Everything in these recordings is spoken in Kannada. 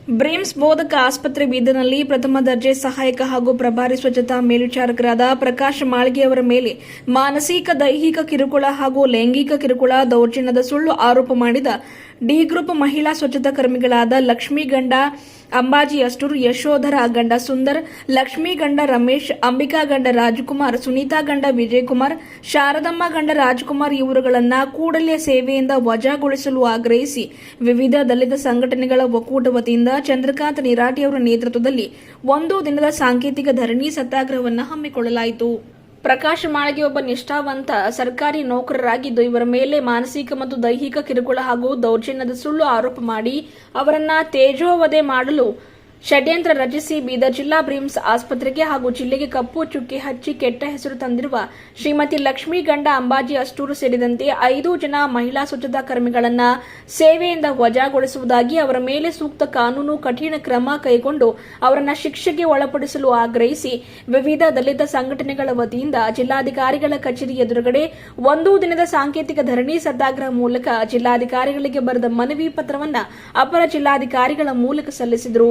ಬ್ರಿಮ್ಸ್ ಬೋಧಕ ಆಸ್ಪತ್ರೆ ಬೀದರ್ನಲ್ಲಿ ಪ್ರಥಮ ದರ್ಜೆ ಸಹಾಯಕ ಹಾಗೂ ಪ್ರಭಾರಿ ಸ್ವಚ್ಛತಾ ಮೇಲ್ವಿಚಾರಕರಾದ ಪ್ರಕಾಶ್ ಮಾಳ್ಗೆ ಅವರ ಮೇಲೆ ಮಾನಸಿಕ ದೈಹಿಕ ಕಿರುಕುಳ ಹಾಗೂ ಲೈಂಗಿಕ ಕಿರುಕುಳ ದೌರ್ಜನ್ಯದ ಸುಳ್ಳು ಆರೋಪ ಮಾಡಿದ ಡಿ ಗ್ರೂಪ್ ಮಹಿಳಾ ಸ್ವಚ್ಛತಾ ಕರ್ಮಿಗಳಾದ ಲಕ್ಷ್ಮೀ ಗಂಡ ಅಂಬಾಜಿ ಅಷ್ಟೂರ್, ಯಶೋಧರ ಗಂಡ ಸುಂದರ್, ಲಕ್ಷ್ಮೀ ಗಂಡ ರಮೇಶ್, ಅಂಬಿಕಾ ಗಂಡ ರಾಜಕುಮಾರ್, ಸುನೀತಾ ಗಂಡ ವಿಜಯಕುಮಾರ್, ಶಾರದಮ್ಮ ಗಂಡ ರಾಜಕುಮಾರ್ ಇವರುಗಳನ್ನು ಕೂಡಲೇ ಸೇವೆಯಿಂದ ವಜಾಗೊಳಿಸಲು ಆಗ್ರಹಿಸಿ ವಿವಿಧ ದಲಿತ ಸಂಘಟನೆಗಳ ಒಕ್ಕೂಟ ವತಿಯಿಂದ ಚಂದ್ರಕಾಂತ್ ನಿರಾಟಿ ಅವರ ನೇತೃತ್ವದಲ್ಲಿ ಒಂದು ದಿನದ ಸಾಂಕೇತಿಕ ಧರಣಿ ಸತ್ಯಾಗ್ರಹವನ್ನು ಹಮ್ಮಿಕೊಳ್ಳಲಾಯಿತು. ಪ್ರಕಾಶ್ ಮಾಳ್ಗೆ ಒಬ್ಬ ನಿಷ್ಠಾವಂತ ಸರ್ಕಾರಿ ನೌಕರರಾಗಿದ್ದು, ಇವರ ಮೇಲೆ ಮಾನಸಿಕ ಮತ್ತು ದೈಹಿಕ ಕಿರುಕುಳ ಹಾಗೂ ದೌರ್ಜನ್ಯದ ಸುಳ್ಳು ಆರೋಪ ಮಾಡಿ ಅವರನ್ನ ತೇಜೋವಧೆ ಮಾಡಲು ಷಡ್ಯಂತ್ರ ರಚಿಸಿ ಬೀದರ್ ಜಿಲ್ಲಾ ಬ್ರಿಮ್ಸ್ ಆಸ್ಪತ್ರೆಗೆ ಹಾಗೂ ಜಿಲ್ಲೆಗೆ ಕಪ್ಪು ಚುಕ್ಕೆ ಹಚ್ಚಿ ಕೆಟ್ಟ ಹೆಸರು ತಂದಿರುವ ಶ್ರೀಮತಿ ಲಕ್ಷ್ಮೀ ಗಂಡ ಅಂಬಾಜಿ ಅಷ್ಟೂರು ಸೇರಿದಂತೆ 5 ಜನ ಮಹಿಳಾ ಸ್ವಚ್ಛತಾ ಕರ್ಮಿಗಳನ್ನು ಸೇವೆಯಿಂದ ವಜಾಗೊಳಿಸುವುದಾಗಿ, ಅವರ ಮೇಲೆ ಸೂಕ್ತ ಕಾನೂನು ಕಠಿಣ ಕ್ರಮ ಕೈಗೊಂಡು ಅವರನ್ನು ಶಿಕ್ಷೆಗೆ ಒಳಪಡಿಸಲು ಆಗ್ರಹಿಸಿ ವಿವಿಧ ದಲಿತ ಸಂಘಟನೆಗಳ ವತಿಯಿಂದ ಜಿಲ್ಲಾಧಿಕಾರಿಗಳ ಕಚೇರಿ ಎದುರುಗಡೆ ಒಂದು ದಿನದ ಸಾಂಕೇತಿಕ ಧರಣಿ ಸತ್ಯಾಗ್ರಹ ಮೂಲಕ ಜಿಲ್ಲಾಧಿಕಾರಿಗಳಿಗೆ ಬರೆದ ಮನವಿ ಪತ್ರವನ್ನು ಅಪರ ಜಿಲ್ಲಾಧಿಕಾರಿಗಳ ಮೂಲಕ ಸಲ್ಲಿಸಿದರು.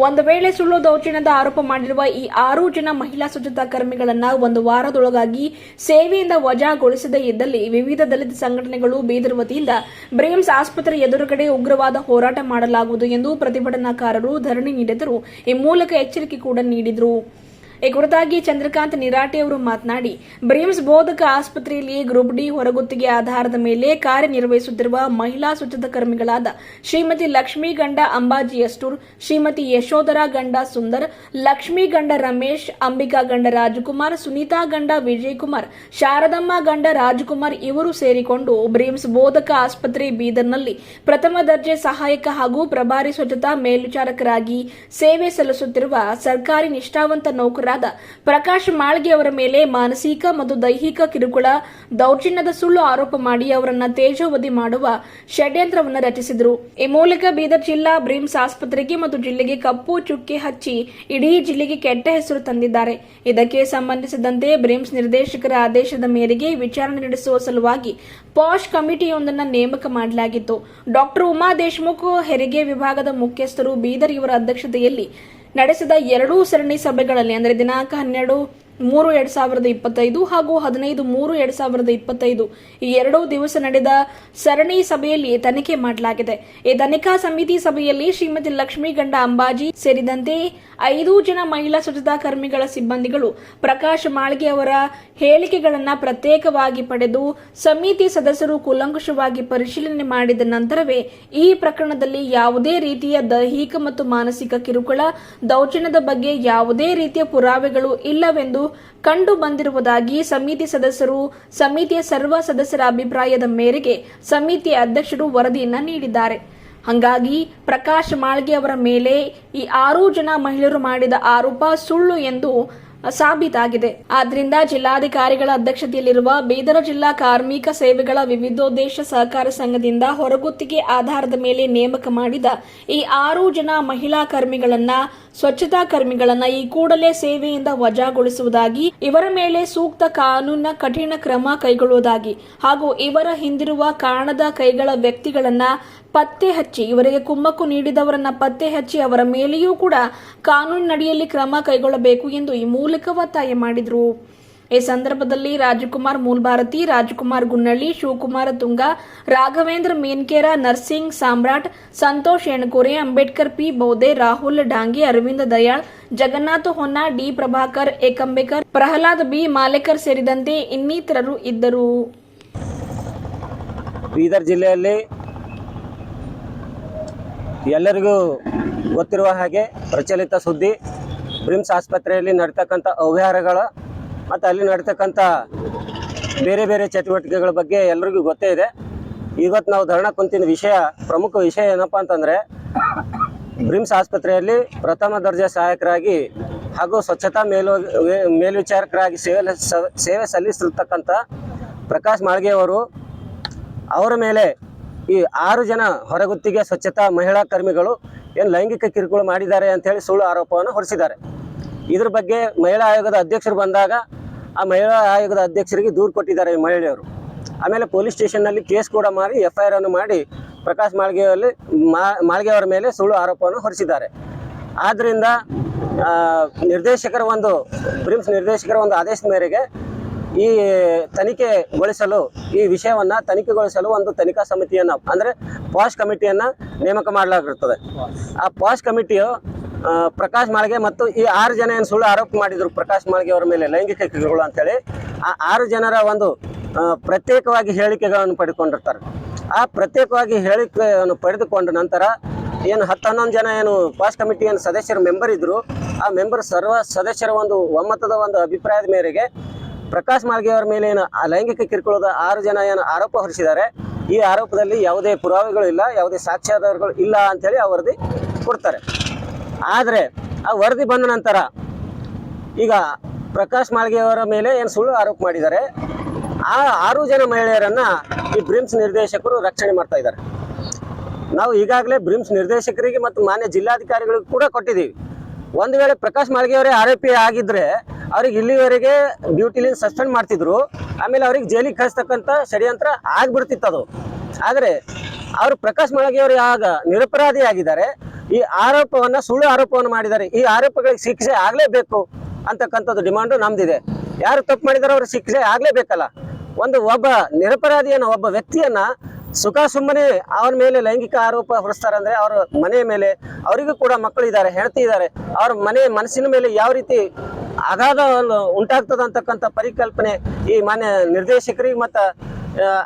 ಒಂದು ವೇಳೆ ಸುಳ್ಳು ದೌರ್ಜನ್ಯದ ಆರೋಪ ಮಾಡಿರುವ ಈ 6 ಜನ ಮಹಿಳಾ ಸ್ವಚ್ಛತಾ ಕರ್ಮಿಗಳನ್ನು ಒಂದು ವಾರದೊಳಗಾಗಿ ಸೇವೆಯಿಂದ ವಜಾಗೊಳಿಸದೇ ಇದ್ದಲ್ಲಿ ವಿವಿಧ ದಲಿತ ಸಂಘಟನೆಗಳು ಬೀದರ್ ವತಿಯಿಂದ ಬ್ರಿಮ್ಸ್ ಆಸ್ಪತ್ರೆ ಎದುರುಗಡೆ ಉಗ್ರವಾದ ಹೋರಾಟ ಮಾಡಲಾಗುವುದು ಎಂದು ಪ್ರತಿಭಟನಾಕಾರರು ಧರಣಿ ನೀಡಿದರು. ಈ ಮೂಲಕ ಎಚ್ಚರಿಕೆ ಕೂಡ ನೀಡಿದರು. ಈ ಕುರಿತಾಗಿ ಚಂದ್ರಕಾಂತ್ ನಿರಾಟಿ ಅವರು ಮಾತನಾಡಿ, ಬ್ರಿಮ್ಸ್ ಬೋಧಕ ಆಸ್ಪತ್ರೆಯಲ್ಲಿ ಗ್ರೂಪ್ ಡಿ ಹೊರಗುತ್ತಿಗೆ ಆಧಾರದ ಮೇಲೆ ಕಾರ್ಯನಿರ್ವಹಿಸುತ್ತಿರುವ ಮಹಿಳಾ ಸ್ವಚ್ಛತಾ ಕರ್ಮಿಗಳಾದ ಶ್ರೀಮತಿ ಲಕ್ಷ್ಮೀ ಗಂಡ ಅಂಬಾಜಿ ಅಷ್ಟೂರ್, ಶ್ರೀಮತಿ ಯಶೋಧರ ಗಂಡ ಸುಂದರ್, ಲಕ್ಷ್ಮೀ ಗಂಡ ರಮೇಶ್, ಅಂಬಿಕಾ ಗಂಡ ರಾಜಕುಮಾರ್, ಸುನೀತಾ ಗಂಡ ವಿಜಯಕುಮಾರ್, ಶಾರದಮ್ಮ ಗಂಡ ರಾಜಕುಮಾರ್ ಇವರು ಸೇರಿಕೊಂಡು ಬ್ರಿಮ್ಸ್ ಬೋಧಕ ಆಸ್ಪತ್ರೆ ಬೀದರ್ನಲ್ಲಿ ಪ್ರಥಮ ದರ್ಜೆ ಸಹಾಯಕ ಹಾಗೂ ಪ್ರಭಾರಿ ಸ್ವಚ್ಛತಾ ಮೇಲ್ವಿಚಾರಕರಾಗಿ ಸೇವೆ ಸಲ್ಲಿಸುತ್ತಿರುವ ಸರ್ಕಾರಿ ನಿಷ್ಠಾವಂತ ನೌಕರ ಪ್ರಕಾಶ್ ಮಾಳ್ಗೆ ಅವರ ಮೇಲೆ ಮಾನಸಿಕ ಮತ್ತು ದೈಹಿಕ ಕಿರುಕುಳ ದೌರ್ಜನ್ಯದ ಸುಳ್ಳು ಆರೋಪ ಮಾಡಿ ಅವರನ್ನ ತೇಜೋವಧಿ ಮಾಡುವ ಷಡ್ಯಂತ್ರವನ್ನು ರಚಿಸಿದರು. ಈ ಮೂಲಕ ಬೀದರ್ ಜಿಲ್ಲಾ ಬ್ರಿಮ್ಸ್ ಆಸ್ಪತ್ರೆಗೆ ಮತ್ತು ಜಿಲ್ಲೆಗೆ ಕಪ್ಪು ಚುಕ್ಕೆ ಹಚ್ಚಿ ಇಡೀ ಜಿಲ್ಲೆಗೆ ಕೆಟ್ಟ ಹೆಸರು ತಂದಿದ್ದಾರೆ. ಇದಕ್ಕೆ ಸಂಬಂಧಿಸಿದಂತೆ ಬ್ರಿಮ್ಸ್ ನಿರ್ದೇಶಕರ ಆದೇಶದ ಮೇರೆಗೆ ವಿಚಾರಣೆ ನಡೆಸುವ ಸಲುವಾಗಿ ಪಾಶ್ ಕಮಿಟಿಯೊಂದನ್ನು ನೇಮಕ ಮಾಡಲಾಗಿತ್ತು. ಡಾಕ್ಟರ್ ಉಮಾ ದೇಶಮುಖ್ ಹೆರಿಗೆ ವಿಭಾಗದ ಮುಖ್ಯಸ್ಥರು ಬೀದರ್ ಇವರ ಅಧ್ಯಕ್ಷತೆಯಲ್ಲಿ ನಡೆಸಿದ 2 ಸರಣಿ ಸಭೆಗಳಲ್ಲಿ ಅಂದರೆ ದಿನಾಂಕ 12/3/2025 ಹಾಗೂ 15/3/2025 ಈ 2 ದಿವಸ ನಡೆದ ಸರಣಿ ಸಭೆಯಲ್ಲಿ ತನಿಖೆ ಮಾಡಲಾಗಿದೆ. ಈ ತನಿಖಾ ಸಮಿತಿ ಸಭೆಯಲ್ಲಿ ಶ್ರೀಮತಿ ಲಕ್ಷ್ಮೀ ಗಂಡ ಅಂಬಾಜಿ ಸೇರಿದಂತೆ 5 ಜನ ಮಹಿಳಾ ಸ್ವಚ್ಛತಾ ಕರ್ಮಿಗಳ ಸಿಬ್ಬಂದಿಗಳು ಪ್ರಕಾಶ್ ಮಾಳ್ಗೆ ಅವರ ಹೇಳಿಕೆಗಳನ್ನು ಪ್ರತ್ಯೇಕವಾಗಿ ಪಡೆದು ಸಮಿತಿ ಸದಸ್ಯರು ಕೂಲಂಕಷವಾಗಿ ಪರಿಶೀಲನೆ ಮಾಡಿದ ನಂತರವೇ ಈ ಪ್ರಕರಣದಲ್ಲಿ ಯಾವುದೇ ರೀತಿಯ ದೈಹಿಕ ಮತ್ತು ಮಾನಸಿಕ ಕಿರುಕುಳ ದೌರ್ಜನ್ಯದ ಬಗ್ಗೆ ಯಾವುದೇ ರೀತಿಯ ಪುರಾವೆಗಳು ಇಲ್ಲವೆಂದು ಕಂಡು ಬಂದಿರುವುದಾಗಿ ಸಮಿತಿ ಸದಸ್ಯರು ಸಮಿತಿಯ ಸರ್ವ ಸದಸ್ಯರ ಅಭಿಪ್ರಾಯದ ಮೇರೆಗೆ ಸಮಿತಿಯ ಅಧ್ಯಕ್ಷರು ವರದಿಯನ್ನು ನೀಡಿದ್ದಾರೆ. ಹಾಗಾಗಿ ಪ್ರಕಾಶ್ ಮಾಳ್ಗೆ ಅವರ ಮೇಲೆ ಈ 6 ಜನ ಮಹಿಳೆಯರು ಮಾಡಿದ ಆರೋಪ ಸುಳ್ಳು ಎಂದು ಸಾಬೀತಾಗಿದೆ. ಆದ್ದರಿಂದ ಜಿಲ್ಲಾಧಿಕಾರಿಗಳ ಅಧ್ಯಕ್ಷತೆಯಲ್ಲಿರುವ ಬೀದರ ಜಿಲ್ಲಾ ಕಾರ್ಮಿಕ ಸೇವೆಗಳ ವಿವಿಧೋದ್ದೇಶ ಸಹಕಾರ ಸಂಘದಿಂದ ಹೊರಗುತ್ತಿಗೆ ಆಧಾರದ ಮೇಲೆ ನೇಮಕ ಮಾಡಿದ ಈ 6 ಜನ ಮಹಿಳಾ ಕರ್ಮಿಗಳನ್ನ ಸ್ವಚ್ಛತಾ ಕರ್ಮಿಗಳನ್ನ ಈ ಕೂಡಲೇ ಸೇವೆಯಿಂದ ವಜಾಗೊಳಿಸುವುದಾಗಿ, ಇವರ ಮೇಲೆ ಸೂಕ್ತ ಕಾನೂನಿನ ಕಠಿಣ ಕ್ರಮ ಕೈಗೊಳ್ಳುವುದಾಗಿ ಹಾಗೂ ಇವರ ಹಿಂದಿರುವ ಕಾಣದ ಕೈಗಳ ವ್ಯಕ್ತಿಗಳನ್ನ ಪತ್ತೆ ಹಚ್ಚಿ ಇವರಿಗೆ ಕುಮ್ಮಕ್ಕು ನೀಡಿದವರನ್ನ ಪತ್ತೆ ಹಚ್ಚಿ ಅವರ ಮೇಲೆಯೂ ಕೂಡ ಕಾನೂನಿನಡಿಯಲ್ಲಿ ಕ್ರಮ ಕೈಗೊಳ್ಳಬೇಕು ಎಂದು ಈ ಮೂಲಕ ಒತ್ತಾಯ ಮಾಡಿದರು. ಈ ಸಂದರ್ಭದಲ್ಲಿ ರಾಜಕುಮಾರ್ ಮೂಲ್ಭಾರತಿ, ರಾಜಕುಮಾರ್ ಗುನ್ನಳ್ಳಿ, ಶಿವಕುಮಾರ ತುಂಗ, ರಾಘವೇಂದ್ರ ಮೇನ್ಕೇರ, ನರ್ಸಿಂಗ್ ಸಾಮ್ರಾಟ್, ಸಂತೋಷ್ ಎಣಕೂರೆ, ಅಂಬೇಡ್ಕರ್ ಪಿ ಬೌದೆ, ರಾಹುಲ್ ಡಾಂಗಿ, ಅರವಿಂದ ದಯಾಳ್, ಜಗನ್ನಾಥ ಹೊನ್ನ, ಡಿ ಪ್ರಭಾಕರ್, ಏಕಂಬೇಕರ್, ಪ್ರಹ್ಲಾದ್ ಬಿ ಮಾಲೇಕರ್ ಸೇರಿದಂತೆ ಇನ್ನಿತರರು ಇದ್ದರು. ಬೀದರ್ ಜಿಲ್ಲೆಯಲ್ಲಿ ಎಲ್ಲರಿಗೂ ಗೊತ್ತಿರುವ ಹಾಗೆ ಪ್ರಚಲಿತ ಸುದ್ದಿ, ಬ್ರಿಮ್ಸ್ ಆಸ್ಪತ್ರೆಯಲ್ಲಿ ನಡೀತಕ್ಕಂಥ ಅವ್ಯವಹಾರಗಳ ಮತ್ತು ಅಲ್ಲಿ ನಡೀತಕ್ಕಂಥ ಬೇರೆ ಬೇರೆ ಚಟುವಟಿಕೆಗಳ ಬಗ್ಗೆ ಎಲ್ಲರಿಗೂ ಗೊತ್ತೇ ಇದೆ. ಇವತ್ತು ನಾವು ಧರಣ ಕುಂತಿನ ಪ್ರಮುಖ ವಿಷಯ ಏನಪ್ಪ ಅಂತಂದರೆ, ಬ್ರಿಮ್ಸ್ ಆಸ್ಪತ್ರೆಯಲ್ಲಿ ಪ್ರಥಮ ದರ್ಜೆ ಸಹಾಯಕರಾಗಿ ಹಾಗೂ ಸ್ವಚ್ಛತಾ ಮೇಲ್ವಿಚಾರಕರಾಗಿ ಸೇವೆ ಸಲ್ಲಿಸಿರ್ತಕ್ಕಂಥ ಪ್ರಕಾಶ್ ಮಾಳ್ಗೆ ಅವರ ಮೇಲೆ ಈ 6 ಜನ ಹೊರಗುತ್ತಿಗೆ ಸ್ವಚ್ಛತಾ ಮಹಿಳಾ ಕರ್ಮಿಗಳು ಏನು ಲೈಂಗಿಕ ಕಿರುಕುಳ ಮಾಡಿದ್ದಾರೆ ಅಂಥೇಳಿ ಸುಳ್ಳು ಆರೋಪವನ್ನು ಹೊರಿಸಿದ್ದಾರೆ. ಇದ್ರ ಬಗ್ಗೆ ಮಹಿಳಾ ಆಯೋಗದ ಅಧ್ಯಕ್ಷರು ಬಂದಾಗ ಆ ಮಹಿಳಾ ಆಯೋಗದ ಅಧ್ಯಕ್ಷರಿಗೆ ದೂರು ಕೊಟ್ಟಿದ್ದಾರೆ ಈ ಮಹಿಳೆಯರು. ಆಮೇಲೆ ಪೊಲೀಸ್ ಸ್ಟೇಷನ್ನಲ್ಲಿ ಕೇಸ್ ಕೂಡ ಮಾಡಿ FIR ಅನ್ನು ಮಾಡಿ ಪ್ರಕಾಶ್ ಮಾಳ್ಗೆ ಅವರ ಮೇಲೆ ಸುಳ್ಳು ಆರೋಪವನ್ನು ಹೊರಿಸಿದ್ದಾರೆ. ಆದ್ದರಿಂದ ಬ್ರಿಮ್ಸ್ ನಿರ್ದೇಶಕರ ಒಂದು ಆದೇಶದ ಮೇರೆಗೆ ಈ ವಿಷಯವನ್ನು ತನಿಖೆಗೊಳಿಸಲು ಒಂದು ತನಿಖಾ ಸಮಿತಿಯನ್ನು ಅಂದರೆ ಪಾಶ್ ಕಮಿಟಿಯನ್ನು ನೇಮಕ ಮಾಡಲಾಗಿರುತ್ತದೆ. ಆ ಪಾಶ್ ಕಮಿಟಿಯು ಪ್ರಕಾಶ್ ಮಾಳ್ಗೆ ಮತ್ತು ಈ 6 ಜನ ಏನು ಸುಳ್ಳು ಆರೋಪ ಮಾಡಿದರು ಪ್ರಕಾಶ್ ಮಾಳ್ಗೆ ಅವರ ಮೇಲೆ ಲೈಂಗಿಕ ಕಿರುಕುಳ ಅಂತೇಳಿ ಆ 6 ಜನರ ಒಂದು ಪ್ರತ್ಯೇಕವಾಗಿ ಹೇಳಿಕೆಗಳನ್ನು ಪಡೆದುಕೊಂಡಿರ್ತಾರೆ. ಆ ಪ್ರತ್ಯೇಕವಾಗಿ ಹೇಳಿಕೆಯನ್ನು ಪಡೆದುಕೊಂಡ ನಂತರ ಏನು 10-11 ಜನ ಏನು ಪಾಶ್ ಕಮಿಟಿ ಏನು ಸದಸ್ಯರ ಮೆಂಬರ್ ಇದ್ದರು, ಆ ಮೆಂಬರ್ ಸರ್ವ ಸದಸ್ಯರ ಒಂದು ಒಮ್ಮತದ ಒಂದು ಅಭಿಪ್ರಾಯದ ಮೇರೆಗೆ ಪ್ರಕಾಶ್ ಮಾಳ್ಗೆ ಅವರ ಮೇಲೆ ಏನು ಲೈಂಗಿಕ ಕಿರುಕುಳದ 6 ಜನ ಏನು ಆರೋಪ ಹೊರಿಸಿದ್ದಾರೆ, ಈ ಆರೋಪದಲ್ಲಿ ಯಾವುದೇ ಪುರಾವೆಗಳು ಇಲ್ಲ, ಯಾವುದೇ ಸಾಕ್ಷ್ಯಾಧಾರಗಳು ಇಲ್ಲ ಅಂಥೇಳಿ ಆ ವರದಿ ಕೊಡ್ತಾರೆ. ಆದರೆ ಆ ವರದಿ ಬಂದ ನಂತರ ಈಗ ಪ್ರಕಾಶ್ ಮಾಳ್ಗೆ ಅವರ ಮೇಲೆ ಏನು ಸುಳ್ಳು ಆರೋಪ ಮಾಡಿದ್ದಾರೆ, ಆ 6 ಜನ ಮಹಿಳೆಯರನ್ನು ಈ ಬ್ರಿಮ್ಸ್ ನಿರ್ದೇಶಕರು ರಕ್ಷಣೆ ಮಾಡ್ತಾ ಇದ್ದಾರೆ. ನಾವು ಈಗಾಗಲೇ ಬ್ರಿಮ್ಸ್ ನಿರ್ದೇಶಕರಿಗೆ ಮತ್ತು ಮಾನ್ಯ ಜಿಲ್ಲಾಧಿಕಾರಿಗಳಿಗೂ ಕೂಡ ಕೊಟ್ಟಿದ್ದೀವಿ. ಒಂದು ವೇಳೆ ಪ್ರಕಾಶ್ ಮಾಳ್ಗೆ ಅವರೇ ಆರೋಪಿ ಆಗಿದ್ದರೆ ಅವ್ರಿಗೆ ಇಲ್ಲಿವರೆಗೆ ಡ್ಯೂಟಿಲಿಂದ ಸಸ್ಪೆಂಡ್ ಮಾಡ್ತಿದ್ರು, ಆಮೇಲೆ ಅವ್ರಿಗೆ ಜೈಲಿಗೆ ಕಳಿಸ್ತಕ್ಕಂಥ ಷಡ್ಯಂತ್ರ ಆಗ್ಬಿಡ್ತಿತ್ತು ಅದು. ಆದರೆ ಅವರು ಪ್ರಕಾಶ್ ಮಾಳ್ಗೆ ಅವರು ಆಗ ನಿರಪರಾಧಿ ಆಗಿದ್ದಾರೆ, ಈ ಸುಳ್ಳು ಆರೋಪವನ್ನು ಮಾಡಿದ್ದಾರೆ, ಈ ಆರೋಪಗಳಿಗೆ ಶಿಕ್ಷೆ ಆಗಲೇಬೇಕು ಅಂತಕ್ಕಂಥದ್ದು ಡಿಮಾಂಡು ನಮ್ದಿದೆ. ಯಾರು ತಪ್ಪು ಮಾಡಿದಾರೋ ಅವ್ರ ಶಿಕ್ಷೆ ಆಗಲೇಬೇಕಲ್ಲ. ಒಬ್ಬ ನಿರಪರಾಧಿಯನ್ನು, ಒಬ್ಬ ವ್ಯಕ್ತಿಯನ್ನ ಸುಮ್ಮನೆ ಅವನ ಮೇಲೆ ಲೈಂಗಿಕ ಆರೋಪ ಹೊರಿಸ್ತಾರೆ ಅಂದರೆ ಅವರ ಮನೆಯ ಮೇಲೆ, ಅವರಿಗೂ ಕೂಡ ಮಕ್ಕಳಿದ್ದಾರೆ, ಹೆಂಡತಿ ಇದ್ದಾರೆ, ಅವ್ರ ಮನಸ್ಸಿನ ಮೇಲೆ ಯಾವ ರೀತಿ ಅಗಾಧ ಉಂಟಾಗ್ತದೆ ಅಂತಕ್ಕಂಥ ಪರಿಕಲ್ಪನೆ ಈ ಮಾನ್ಯ ನಿರ್ದೇಶಕರಿಗೆ ಮತ್ತು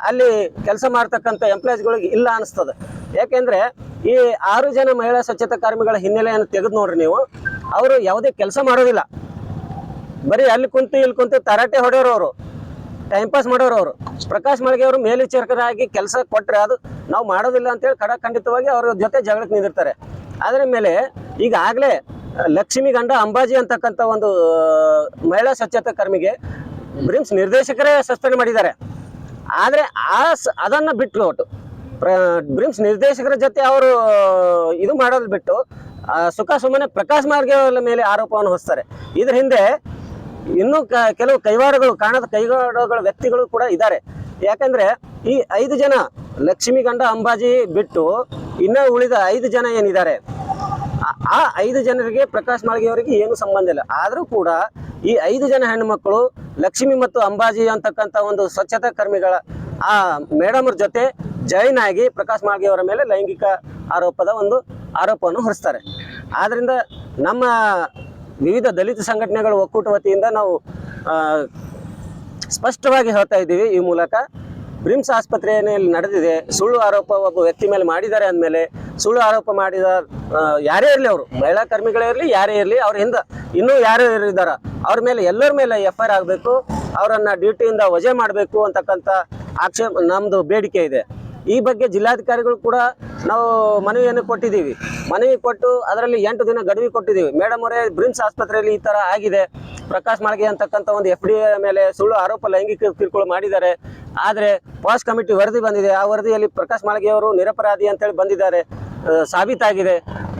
ಅಲ್ಲಿ ಕೆಲಸ ಮಾಡ್ತಕ್ಕಂಥ ಎಂಪ್ಲಾಯೀಸ್ಗಳಿಗೆ ಇಲ್ಲ ಅನಿಸ್ತದೆ. ಯಾಕೆಂದರೆ ಈ 6 ಜನ ಮಹಿಳಾ ಸ್ವಚ್ಛತಾ ಕಾರ್ಮಿಗಳ ಹಿನ್ನೆಲೆಯನ್ನು ತೆಗೆದು ನೋಡ್ರಿ ನೀವು, ಅವರು ಯಾವುದೇ ಕೆಲಸ ಮಾಡೋದಿಲ್ಲ, ಬರೀ ಅಲ್ಲಿ ಕುಂತು ತರಾಟೆ ಹೊಡೆಯೋರು, ಅವರು ಟೈಮ್ ಪಾಸ್ ಮಾಡೋರು. ಅವರು ಪ್ರಕಾಶ್ ಮಾಳ್ಗೆ ಅವರು ಮೇಲ್ವಿಚಾರಕರಾಗಿ ಕೆಲಸ ಕೊಟ್ಟರೆ ಅದು ನಾವು ಮಾಡೋದಿಲ್ಲ ಅಂತೇಳಿ ಖಂಡಿತವಾಗಿ ಅವ್ರ ಜೊತೆ ಜಗಳಕ್ಕೆ ನಿಂದಿರ್ತಾರೆ. ಅದರ ಮೇಲೆ ಈಗಾಗಲೇ ಲಕ್ಷ್ಮಿ ಗಂಡ ಅಂಬಾಜಿ ಅಂತಕ್ಕಂಥ ಒಂದು ಮಹಿಳಾ ಸ್ವಚ್ಛತಾ ಕರ್ಮಿಗೆ ಬ್ರಿಮ್ಸ್ ನಿರ್ದೇಶಕರೇ ಸಸ್ಪೆಂಡ್ ಮಾಡಿದ್ದಾರೆ. ಆದರೆ ಅದನ್ನು ಬಿಟ್ಟು ಬ್ರಿಮ್ಸ್ ನಿರ್ದೇಶಕರ ಜೊತೆ ಅವರು ಇದು ಮಾಡೋದು ಬಿಟ್ಟು ಸುಮ್ಮನೆ ಪ್ರಕಾಶ್ ಮಾಳ್ಗೆ ಅವರ ಮೇಲೆ ಆರೋಪವನ್ನು ಹೊರಿಸ್ತಾರೆ. ಇದ್ರ ಹಿಂದೆ ಇನ್ನೂ ಕೆಲವು ಕಾಣದ ಕೈವಾಡಗಳ ವ್ಯಕ್ತಿಗಳು ಕೂಡ ಇದ್ದಾರೆ. ಯಾಕಂದ್ರೆ ಈ 5 ಜನ ಲಕ್ಷ್ಮಿ ಗಂಡ ಅಂಬಾಜಿ ಬಿಟ್ಟು ಇನ್ನೂ ಉಳಿದ 5 ಜನ ಏನಿದ್ದಾರೆ, ಆ 5 ಜನರಿಗೆ ಪ್ರಕಾಶ್ ಮಾಳ್ಗೆ ಅವರಿಗೆ ಏನು ಸಂಬಂಧ ಇಲ್ಲ. ಆದರೂ ಕೂಡ ಈ 5 ಜನ ಹೆಣ್ಣು ಮಕ್ಕಳು ಲಕ್ಷ್ಮಿ ಮತ್ತು ಅಂಬಾಜಿ ಅಂತಕ್ಕಂಥ ಒಂದು ಸ್ವಚ್ಛತಾ ಕರ್ಮಿಗಳ ಆ ಮೇಡಮ್ ಜೊತೆ ಜಾಯಿನ್ ಆಗಿ ಪ್ರಕಾಶ್ ಮಾಳ್ಗೆ ಅವರ ಮೇಲೆ ಲೈಂಗಿಕ ಆರೋಪವನ್ನು ಹೊರಿಸ್ತಾರೆ. ಆದ್ರಿಂದ ನಮ್ಮ ವಿವಿಧ ದಲಿತ ಸಂಘಟನೆಗಳ ಒಕ್ಕೂಟ ವತಿಯಿಂದ ನಾವು ಸ್ಪಷ್ಟವಾಗಿ ಹೇಳ್ತಾ ಇದ್ದೀವಿ, ಈ ಮೂಲಕ ಬ್ರಿಮ್ಸ್ ಆಸ್ಪತ್ರೆಯಲ್ಲಿ ನಡೆದಿದೆ ಸುಳ್ಳು ಆರೋಪ ಒಬ್ಬ ವ್ಯಕ್ತಿ ಮೇಲೆ ಮಾಡಿದ್ದಾರೆ ಅಂದಮೇಲೆ ಸುಳ್ಳು ಆರೋಪ ಮಾಡಿದ ಯಾರೇ ಇರಲಿ, ಅವರು ಮಹಿಳಾ ಕರ್ಮಿಗಳೇ ಇರಲಿ, ಯಾರೇ ಇರಲಿ, ಅವ್ರ ಹಿಂದೆ ಇನ್ನೂ ಯಾರು ಇದ್ದಾರೆ ಅವ್ರ ಮೇಲೆ ಎಲ್ಲರ ಮೇಲೆ FIR ಆಗಬೇಕು, ಅವರನ್ನು ಡ್ಯೂಟಿಯಿಂದ ವಜಾ ಮಾಡಬೇಕು ಅಂತಕ್ಕಂಥ ನಮ್ಮದು ಬೇಡಿಕೆ ಇದೆ. ಈ ಬಗ್ಗೆ ಜಿಲ್ಲಾಧಿಕಾರಿಗಳು ಕೂಡ ನಾವು ಮನವಿಯನ್ನು ಕೊಟ್ಟಿದ್ದೀವಿ. ಮನವಿ ಕೊಟ್ಟು ಅದರಲ್ಲಿ 8 ದಿನ ಗಡುವು ಕೊಟ್ಟಿದ್ದೀವಿ. ಮೇಡಮ್ ಅವರೇ, ಬ್ರಿಮ್ಸ್ ಆಸ್ಪತ್ರೆಯಲ್ಲಿ ಈ ಥರ ಆಗಿದೆ, ಪ್ರಕಾಶ್ ಮಾಳ್ಗೆ ಅಂತಕ್ಕಂಥ ಒಂದು FDA ಮೇಲೆ ಸುಳ್ಳು ಆರೋಪ ಲೈಂಗಿಕ ಕಿರುಕುಳ ಮಾಡಿದ್ದಾರೆ. ಆದರೆ ಪಾಶ್ ಕಮಿಟಿ ವರದಿ ಬಂದಿದೆ, ಆ ವರದಿಯಲ್ಲಿ ಪ್ರಕಾಶ್ ಮಾಳ್ಗೆ ಅವರು ನಿರಪರಾಧಿ ಅಂತೇಳಿ ಬಂದಿದ್ದಾರೆ, ಸಾಬೀತಾಗಿದೆ.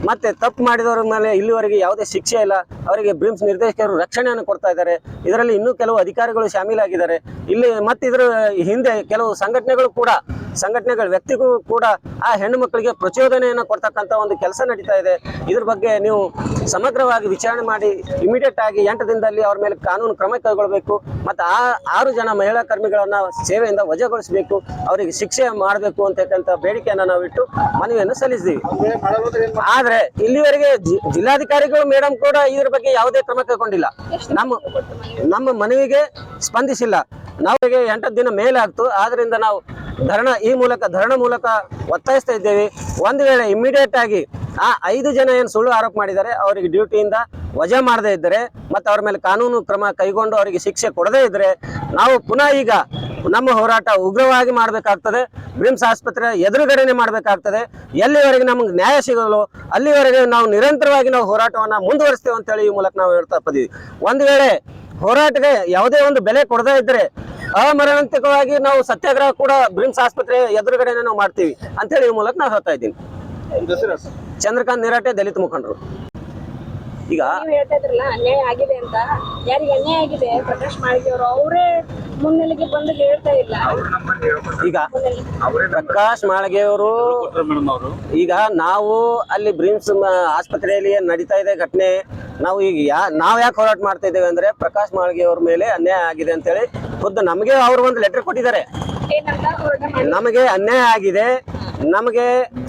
ಮತ್ತೆ ತಪ್ಪು ಮಾಡಿದವರ ಮೇಲೆ ಇಲ್ಲಿವರೆಗೆ ಯಾವುದೇ ಶಿಕ್ಷೆ ಇಲ್ಲ, ಅವರಿಗೆ ಬ್ರಿಮ್ಸ್ ನಿರ್ದೇಶಕರು ರಕ್ಷಣೆಯನ್ನು ಕೊಡ್ತಾ ಇದ್ದಾರೆ. ಇದರಲ್ಲಿ ಇನ್ನೂ ಕೆಲವು ಅಧಿಕಾರಿಗಳು ಶಾಮೀಲಾಗಿದ್ದಾರೆ. ಇಲ್ಲಿ ಮತ್ತು ಇದರ ಹಿಂದೆ ಕೆಲವು ಸಂಘಟನೆಗಳ ವ್ಯಕ್ತಿಗಳು ಕೂಡ ಆ ಹೆಣ್ಣು ಮಕ್ಕಳಿಗೆ ಪ್ರಚೋದನೆಯನ್ನು ಕೊಡ್ತಕ್ಕಂಥ ಒಂದು ಕೆಲಸ ನಡೀತಾ ಇದೆ. ಇದ್ರ ಬಗ್ಗೆ ನೀವು ಸಮಗ್ರವಾಗಿ ವಿಚಾರಣೆ ಮಾಡಿ ಇಮಿಡಿಯೇಟ್ ಆಗಿ 8 ದಿನದಲ್ಲಿ ಅವ್ರ ಮೇಲೆ ಕಾನೂನು ಕ್ರಮ ಕೈಗೊಳ್ಳಬೇಕು ಮತ್ತು ಆ 6 ಜನ ಮಹಿಳಾ ಕರ್ಮಿಗಳನ್ನು ಸೇವೆಯಿಂದ ವಜಾಗೊಳಿಸಬೇಕು, ಅವರಿಗೆ ಶಿಕ್ಷೆ ಮಾಡಬೇಕು ಅಂತಕ್ಕಂಥ ಬೇಡಿಕೆಯನ್ನು ನಾವು ಇಟ್ಟು ಮನವಿಯನ್ನು ಸಲ್ಲಿಸಿದ್ದೀವಿ. ಆದರೆ ಇಲ್ಲಿವರೆಗೆ ಜಿಲ್ಲಾಧಿಕಾರಿಗಳು ಮೇಡಮ್ ಕೂಡ ಇದ್ರ ಬಗ್ಗೆ ಯಾವುದೇ ಕ್ರಮ ಕೈಗೊಂಡಿಲ್ಲ, ನಮ್ಮ ಮನವಿಗೆ ಸ್ಪಂದಿಸಿಲ್ಲ. ನಾವಿಗೆ 8 ದಿನ ಮೇಲಾಗ್ತು. ಆದ್ರಿಂದ ನಾವು ಧರಣ ಮೂಲಕ ಒತ್ತಾಯಿಸ್ತಾ ಇದ್ದೇವೆ. ಒಂದು ವೇಳೆ ಇಮಿಡಿಯೇಟ್ ಆಗಿ ಆ 5 ಜನ ಏನು ಸುಳ್ಳು ಆರೋಪ ಮಾಡಿದ್ದಾರೆ ಅವರಿಗೆ ಡ್ಯೂಟಿಯಿಂದ ವಜಾ ಮಾಡದೇ ಇದ್ದರೆ ಮತ್ತು ಅವ್ರ ಮೇಲೆ ಕಾನೂನು ಕ್ರಮ ಕೈಗೊಂಡು ಅವರಿಗೆ ಶಿಕ್ಷೆ ಕೊಡದೇ ಇದ್ದರೆ ನಾವು ಪುನಃ ಈಗ ನಮ್ಮ ಹೋರಾಟ ಉಗ್ರವಾಗಿ ಮಾಡಬೇಕಾಗ್ತದೆ. ಬ್ರಿಮ್ಸ್ ಆಸ್ಪತ್ರೆ ಎದುರುಗಡೆನೆ ಮಾಡಬೇಕಾಗ್ತದೆ. ಎಲ್ಲಿವರೆಗೆ ನಮಗೆ ನ್ಯಾಯ ಸಿಗಲು ಅಲ್ಲಿವರೆಗೆ ನಾವು ನಿರಂತರವಾಗಿ ನಾವು ಹೋರಾಟವನ್ನು ಮುಂದುವರಿಸ್ತೇವೆ ಅಂತೇಳಿ ಈ ಮೂಲಕ ನಾವು ಹೇಳ್ತಾ ಇದ್ದೀವಿ. ಒಂದು ವೇಳೆ ಹೋರಾಟಕ್ಕೆ ಯಾವುದೇ ಒಂದು ಬೆಲೆ ಕೊಡದೇ ಇದ್ದರೆ ಅಮರಣಾಂತಿಕವಾಗಿ ನಾವು ಸತ್ಯಾಗ್ರಹ ಕೂಡ ಬ್ರಿಮ್ಸ್ ಆಸ್ಪತ್ರೆ ಎದುರುಗಡೆನೆ ನಾವು ಮಾಡ್ತೀವಿ ಅಂತೇಳಿ ಈ ಮೂಲಕ ನಾವು ಹೇಳ್ತಾ ಇದ್ದೀನಿ. ಚಂದ್ರಕಾಂತ್ ನಿರಾಟೆ, ದಲಿತ ಮುಖಂಡರು. ಈಗ ನೀವ್ ಹೇಳ್ತಾ ಇದ್ರಲ್ಲ ಅನ್ಯಾಯ ಆಗಿದೆ ಅಂತ, ಯಾರಿಗೆ ಅನ್ಯಾಯ ಆಗಿದೆ ಪ್ರಕಾಶ್ ಮಾಳ್ಗಿ ಅವರು ಅವರೇ ಮುನ್ನೆಲೆಗೆ ಬಂದು ಹೇಳ್ತಾ ಇಲ್ಲ. ಈಗ ಪ್ರಕಾಶ್ ಮಾಳ್ಗೆ ಅವರು ಈಗ ನಾವು ಅಲ್ಲಿ ಬ್ರಿಮ್ಸ್ ಆಸ್ಪತ್ರೆಯಲ್ಲಿ ಏನ್ ನಡೀತಾ ಇದೆ ಘಟನೆ, ನಾವು ಈಗ ನಾವ್ ಯಾಕೆ ಹೋರಾಟ ಮಾಡ್ತಾ ಇದ್ದೇವೆ ಅಂದ್ರೆ ಪ್ರಕಾಶ್ ಮಾಳ್ಗೆ ಅವ್ರ ಮೇಲೆ ಅನ್ಯಾಯ ಆಗಿದೆ ಅಂತೇಳಿ ಖುದ್ದು ನಮಗೆ ಅವರು ಒಂದು ಲೆಟರ್ ಕೊಟ್ಟಿದ್ದಾರೆ. ಏನಂತ ಹೋರಾಟ ಮಾಡಿ ನಮಗೆ ಅನ್ಯಾಯ ಆಗಿದೆ, ನಮಗೆ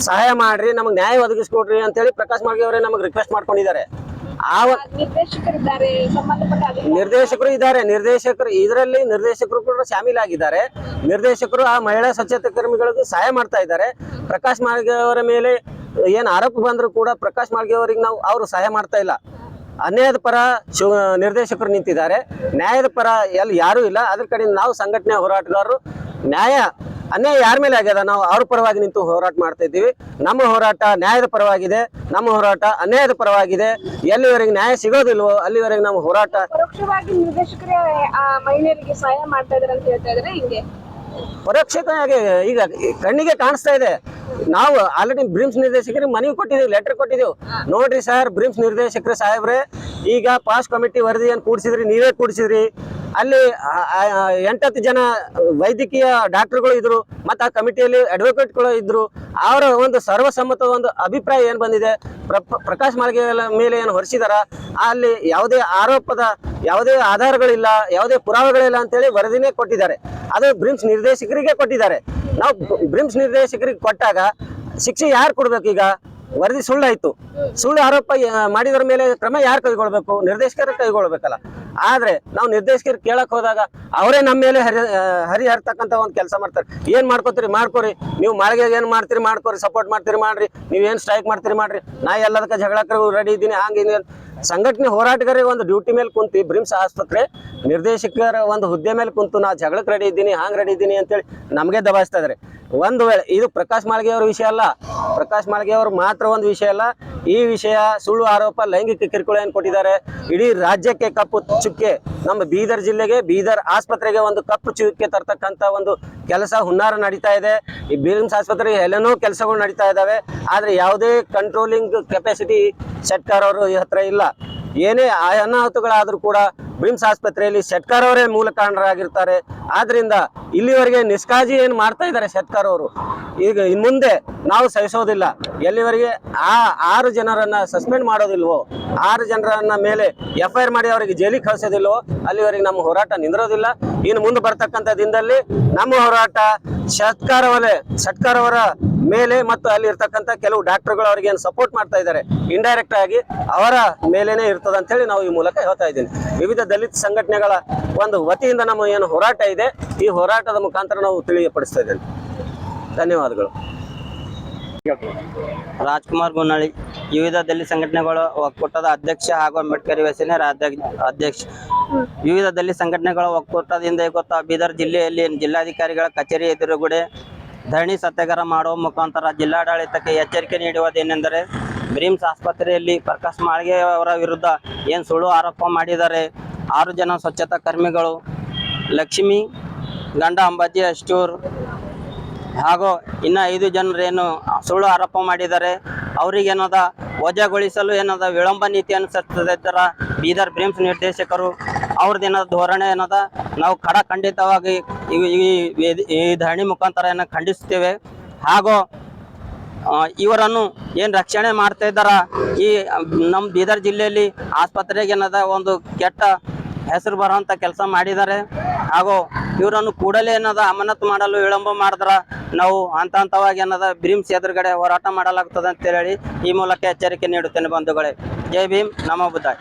ಸಹಾಯ ಮಾಡ್ರಿ, ನಮಗೆ ನ್ಯಾಯ ಒದಗಿಸ್ಕೊಡ್ರಿ ಅಂತೇಳಿ ಪ್ರಕಾಶ್ ಮಾಳ್ಗೆ ಅವರೇ ನಮಗೆ ರಿಕ್ವೆಸ್ಟ್ ಮಾಡ್ಕೊಂಡಿದ್ದಾರೆ. ನಿರ್ದೇಶಕರಿದ್ದಾರೆ, ಸಂಬಂಧಪಟ್ಟ ನಿರ್ದೇಶಕರು ಇದ್ದಾರೆ, ಇದರಲ್ಲಿ ನಿರ್ದೇಶಕರು ಕೂಡ ಶಾಮೀಲಾಗಿದ್ದಾರೆ. ನಿರ್ದೇಶಕರು ಆ ಮಹಿಳಾ ಸ್ವಚ್ಛತಾ ಕರ್ಮಿಗಳಿಗೂ ಸಹಾಯ ಮಾಡ್ತಾ ಇದ್ದಾರೆ. ಪ್ರಕಾಶ್ ಮಾಳ್ಗೆ ಅವರ ಮೇಲೆ ಏನ್ ಆರೋಪ ಬಂದ್ರು ಕೂಡ ಪ್ರಕಾಶ್ ಮಾಳ್ಗೆ ಅವರಿಗೆ ಅವರು ಸಹಾಯ ಮಾಡ್ತಾ ಇಲ್ಲ. ಅನ್ಯಾಯದ ಪರ ನಿರ್ದೇಶಕರು ನಿಂತಿದ್ದಾರೆ, ನ್ಯಾಯದ ಪರ ಎಲ್ಲಿ ಯಾರೂ ಇಲ್ಲ. ಅದ್ರ ಕಡೆ ನಾವು ಸಂಘಟನೆ ಹೋರಾಟಗಾರರು ಅನ್ಯಾಯ ಯಾರ ಮೇಲೆ ಆಗ್ಯದ ನಾವು ಅವ್ರ ಪರವಾಗಿ ನಿಂತು ಹೋರಾಟ ಮಾಡ್ತಾ ಇದ್ದೀವಿ. ನಮ್ಮ ಹೋರಾಟ ನ್ಯಾಯದ ಪರವಾಗಿದೆ, ನಮ್ಮ ಹೋರಾಟ ಅನ್ಯಾಯದ ಪರವಾಗಿದೆ. ಎಲ್ಲಿವರೆಗೆ ನ್ಯಾಯ ಸಿಗೋದಿಲ್ವೋ ಅಲ್ಲಿವರೆಗೆ ನಮ್ಮ ಹೋರಾಟ. ಪರೋಕ್ಷವಾಗಿ ನಿರ್ದೇಶಕರೇ ಆ ಮಹಿಳೆಯರಿಗೆ ಸಹಾಯ ಮಾಡ್ತಾ ಇದಾರೆ ಅಂತ ಹೇಳ್ತಾ ಇದ್ರೆ ಹಿಂಗೆ ಪರೋಕ್ಷವಾಗಿ ಈಗ ಕಣ್ಣಿಗೆ ಕಾಣಿಸ್ತಾ ಇದೆ. ನಾವು ಆಲ್ರೆಡಿ ಬ್ರಿಮ್ಸ್ ನಿರ್ದೇಶಕರಿಗೆ ಮನವಿ ಕೊಟ್ಟಿದ್ದೀವಿ, ಲೆಟರ್ ಕೊಟ್ಟಿದ್ದೀವಿ. ನೋಡ್ರಿ ಸರ್, ಬ್ರಿಮ್ಸ್ ನಿರ್ದೇಶಕರು ಸಾಹೇಬ್ರೆ, ಈಗ ಪಾಸ್ ಕಮಿಟಿ ವರದಿಯನ್ನು ಕೂಡಿಸಿದ್ರಿ, ನೀವೇ ಕೂಡಿಸಿದ್ರಿ. ಅಲ್ಲಿ 8 ಜನ ವೈದ್ಯಕೀಯ ಡಾಕ್ಟರ್ಗಳು ಇದ್ರು, ಮತ್ತು ಆ ಕಮಿಟಿಯಲ್ಲಿ ಅಡ್ವೊಕೇಟ್ಗಳು ಇದ್ರು. ಅವರ ಒಂದು ಸರ್ವಸಮ್ಮತ ಒಂದು ಅಭಿಪ್ರಾಯ ಏನು ಬಂದಿದೆ, ಪ್ರಕಾಶ್ ಮಾಳ್ಗೆ ಮೇಲೆ ಏನು ಹೊರಿಸಿದಾರ, ಅಲ್ಲಿ ಯಾವುದೇ ಆರೋಪದ ಯಾವುದೇ ಆಧಾರಗಳಿಲ್ಲ, ಯಾವುದೇ ಪುರಾವೆಗಳಿಲ್ಲ ಅಂತೇಳಿ ವರದಿನೇ ಕೊಟ್ಟಿದ್ದಾರೆ. ಅದು ಬ್ರಿಮ್ಸ್ ನಿರ್ದೇಶಕರಿಗೆ ಕೊಟ್ಟಿದ್ದಾರೆ. ನಾವು ಬ್ರಿಮ್ಸ್ ನಿರ್ದೇಶಕರಿಗೆ ಕೊಟ್ಟಾಗ ಶಿಕ್ಷೆ ಯಾರು ಕೊಡ್ಬೇಕು? ಈಗ ವರದಿ ಸುಳ್ಳಾಯ್ತು, ಸುಳ್ಳು ಆರೋಪ ಮಾಡಿದರ ಮೇಲೆ ಕ್ರಮ ಯಾರು ಕೈಗೊಳ್ಬೇಕು? ನಿರ್ದೇಶಕರ ಕೈಗೊಳ್ಬೇಕಲ್ಲ. ಆದ್ರೆ ನಾವು ನಿರ್ದೇಶಕರಿಗೆ ಕೇಳಕ್ ಹೋದಾಗ ಅವರೇ ನಮ್ಮ ಮೇಲೆ ಹರಿಹರ್ತಕ್ಕಂಥ ಒಂದು ಕೆಲಸ ಮಾಡ್ತಾರೆ. ಏನ್ ಮಾಡ್ಕೋತೀರಿ ಮಾಡ್ಕೋರಿ, ನೀವು ಮಾಳಿಗೆ ಏನ್ ಮಾಡ್ತೀರಿ ಮಾಡ್ಕೋರಿ, ಸಪೋರ್ಟ್ ಮಾಡ್ತೀರಿ ಮಾಡ್ರಿ, ನೀವೇನ್ ಸ್ಟ್ರೈಕ್ ಮಾಡ್ತೀರಿ ಮಾಡ್ರಿ, ನಾ ಎಲ್ಲದಕ್ಕೆ ಜಗಳಕ್ಕೆ ರೆಡಿ ಇದ್ದೀನಿ, ಹಂಗೆ ಸಂಘಟನೆ ಹೋರಾಟಗಾರರಿಗೆ ಒಂದು ಡ್ಯೂಟಿ ಮೇಲೆ ಕುಂತು ಬ್ರಿಮ್ಸ್ ಆಸ್ಪತ್ರೆ ನಿರ್ದೇಶಕರ ಒಂದು ಹುದ್ದೆ ಮೇಲೆ ಕುಂತು ನಾ ಜಗಳಕ್ಕೆ ರೆಡಿ ಇದ್ದೀನಿ, ಹಾಂಗೆ ರೆಡಿ ಇದ್ದೀನಿ ಅಂತೇಳಿ ನಮಗೆ ದಬಾಯಿಸ್ತಾ ಇದ್ದಾರೆ. ಒಂದು ವೇಳೆ ಇದು ಪ್ರಕಾಶ್ ಮಾಳ್ಗೆ ಅವರ ವಿಷಯ ಅಲ್ಲ, ಪ್ರಕಾಶ್ ಮಾಳ್ಗೆ ಅವರು ಮಾತ್ರ ಒಂದು ವಿಷಯ ಅಲ್ಲ, ಈ ವಿಷಯ ಸುಳ್ಳು ಆರೋಪ, ಲೈಂಗಿಕ ಕಿರುಕುಳ ಏನು ಕೊಟ್ಟಿದ್ದಾರೆ, ಇಡೀ ರಾಜ್ಯಕ್ಕೆ ಕಪ್ಪು ಚುಕ್ಕೆ, ನಮ್ಮ ಬೀದರ್ ಜಿಲ್ಲೆಗೆ, ಬೀದರ್ ಆಸ್ಪತ್ರೆಗೆ ಒಂದು ಕಪ್ಪು ಚುಕ್ಕೆ ತರ್ತಕ್ಕಂಥ ಒಂದು ಕೆಲಸ ಹುನ್ನಾರ ನಡೀತಾ ಇದೆ. ಈ ಬ್ರಿಮ್ಸ್ ಆಸ್ಪತ್ರೆಗೆ ಎಲ್ಲನೂ ಕೆಲಸಗಳು ನಡೀತಾ ಇದ್ದಾವೆ. ಆದರೆ ಯಾವುದೇ ಕಂಟ್ರೋಲಿಂಗ್ ಕೆಪಾಸಿಟಿ ಶೆಟ್ಕಾರ್ ಅವರು ಹತ್ರ ಇಲ್ಲ. ಏನೇ ಅನಾಹುತಗಳಾದರೂ ಕೂಡ ಬ್ರಿಮ್ಸ್ ಆಸ್ಪತ್ರೆಯಲ್ಲಿ ಶೆಟ್ಕಾರ್ ಅವರೇ ಮೂಲ ಕಾರಣರಾಗಿರ್ತಾರೆ. ಆದ್ರಿಂದ ಇಲ್ಲಿವರೆಗೆ ನಿಷ್ಕಾಳಜಿ ಏನು ಮಾಡ್ತಾ ಇದ್ದಾರೆ ಶೆಟ್ಕಾರ್ ಅವರು, ಈಗ ಇನ್ನು ಮುಂದೆ ನಾವು ಸಹಿಸೋದಿಲ್ಲ. ಎಲ್ಲಿವರೆಗೆ ಆ 6 ಜನರನ್ನ ಸಸ್ಪೆಂಡ್ ಮಾಡೋದಿಲ್ವೋ, 6 ಜನರನ್ನ ಮೇಲೆ FIR ಮಾಡಿ ಅವರಿಗೆ ಜೈಲಿಗೆ ಕಳಿಸೋದಿಲ್ವೋ ಅಲ್ಲಿವರೆಗೆ ನಮ್ಮ ಹೋರಾಟ ನಿಂದಿರೋದಿಲ್ಲ. ಇನ್ನು ಮುಂದೆ ಬರ್ತಕ್ಕಂಥ ದಿನದಲ್ಲಿ ನಮ್ಮ ಹೋರಾಟ ಶೆಟ್ಕಾರ್ ಅವರ ಮೇಲೆ ಮತ್ತು ಅಲ್ಲಿ ಇರ್ತಕ್ಕಂಥ ಕೆಲವು ಡಾಕ್ಟರ್ಗಳು ಅವ್ರಿಗೆ ಏನು ಸಪೋರ್ಟ್ ಮಾಡ್ತಾ ಇದ್ದಾರೆ ಇಂಡೈರೆಕ್ಟ್ ಆಗಿ ಅವರ ಮೇಲೇನೆ ಇರ್ತದೆ ಅಂತ ಹೇಳಿ ನಾವು ಈ ಮೂಲಕ ಹೇಳ್ತಾ ಇದ್ದೀನಿ. ವಿವಿಧ ದಲಿತ ಸಂಘಟನೆಗಳ ಒಂದು ವತಿಯಿಂದ ನಮ್ಮ ಏನು ಹೋರಾಟ ಇದೆ, ಈ ಹೋರಾಟದ ಮುಖಾಂತರ ನಾವು ತಿಳಿಯಪಡಿಸ್ತಾ ಇದ್ದೇವೆ. ಧನ್ಯವಾದಗಳು. ರಾಜ್ಕುಮಾರ್ ಗುನ್ನಳ್ಳಿ, ವಿವಿಧ ದಲಿತ ಸಂಘಟನೆಗಳ ಒಕ್ಕೂಟದ ಅಧ್ಯಕ್ಷ ಹಾಗೂ ಅಂಬೇಡ್ಕರ್ ಯುವ ಸೇನೆ ಅಧ್ಯಕ್ಷ. ವಿವಿಧ ದಲಿತ ಸಂಘಟನೆಗಳ ಒಕ್ಕೂಟದಿಂದ ಇವತ್ತು ಬೀದರ್ ಜಿಲ್ಲೆಯಲ್ಲಿ ಜಿಲ್ಲಾಧಿಕಾರಿಗಳ ಕಚೇರಿ ಎದುರುಗಡೆ ಧರಣಿ ಸತ್ಯಾಗ್ರಹ ಮಾಡುವ ಮುಖಾಂತರ ಜಿಲ್ಲಾಡಳಿತಕ್ಕೆ ಎಚ್ಚರಿಕೆ ನೀಡುವುದೇನೆಂದರೆ, ಬ್ರಿಮ್ಸ್ ಆಸ್ಪತ್ರೆಯಲ್ಲಿ ಪ್ರಕಾಶ್ ಮಾಳ್ಗೆ ಅವರ ವಿರುದ್ಧ ಏನು ಸುಳ್ಳು ಆರೋಪ ಮಾಡಿದ್ದಾರೆ, 6 ಜನ ಸ್ವಚ್ಛತಾ ಕರ್ಮಿಗಳು, ಲಕ್ಷ್ಮಿ ಗಂಡ ಅಂಬಾಜಿ ಅಷ್ಟೂರ್ ಹಾಗೂ ಇನ್ನು 5 ಜನರೇನು ಸುಳ್ಳು ಆರೋಪ ಮಾಡಿದ್ದಾರೆ, ಅವರಿಗೇನದ ವಜಾಗೊಳಿಸಲು ಏನದ ವಿಳಂಬ ನೀತಿ ಅನುಸರಿಸ್ತಿದ್ದಾರ ಬೀದರ್ ಬ್ರಿಮ್ಸ್ ನಿರ್ದೇಶಕರು. ಅವ್ರದ್ದೇನದ ಧೋರಣೆ ಏನದ ನಾವು ಖಂಡಿತವಾಗಿ ಈ ಧರಣಿ ಮುಖಾಂತರ ಖಂಡಿಸ್ತೇವೆ. ಹಾಗೂ ಇವರನ್ನು ಏನು ರಕ್ಷಣೆ ಮಾಡ್ತಾ ಇದ್ದಾರ, ಈ ನಮ್ಮ ಬೀದರ್ ಜಿಲ್ಲೆಯಲ್ಲಿ ಆಸ್ಪತ್ರೆಗೆ ಏನದ ಒಂದು ಕೆಟ್ಟ ಹೆಸರು ಬರುವಂಥ ಕೆಲಸ ಮಾಡಿದ್ದಾರೆ. ಹಾಗೂ ಇವರನ್ನು ಕೂಡಲೇ ಏನದ ಅಮಾನತು ಮಾಡಲು ವಿಳಂಬ ಮಾಡಿದ್ರ ನಾವು ಹಂತವಾಗಿ ಏನದ ಬ್ರಿಮ್ಸ್ ಎದುರುಗಡೆ ಹೋರಾಟ ಮಾಡಲಾಗುತ್ತದೆ ಅಂತ ಹೇಳಿ ಈ ಮೂಲಕ ಎಚ್ಚರಿಕೆ ನೀಡುತ್ತೇನೆ ಬಂಧುಗಳೇ. ಜೈ ಭೀಮ್, ನಮೋ ಬುದ್ಧಾಯ್.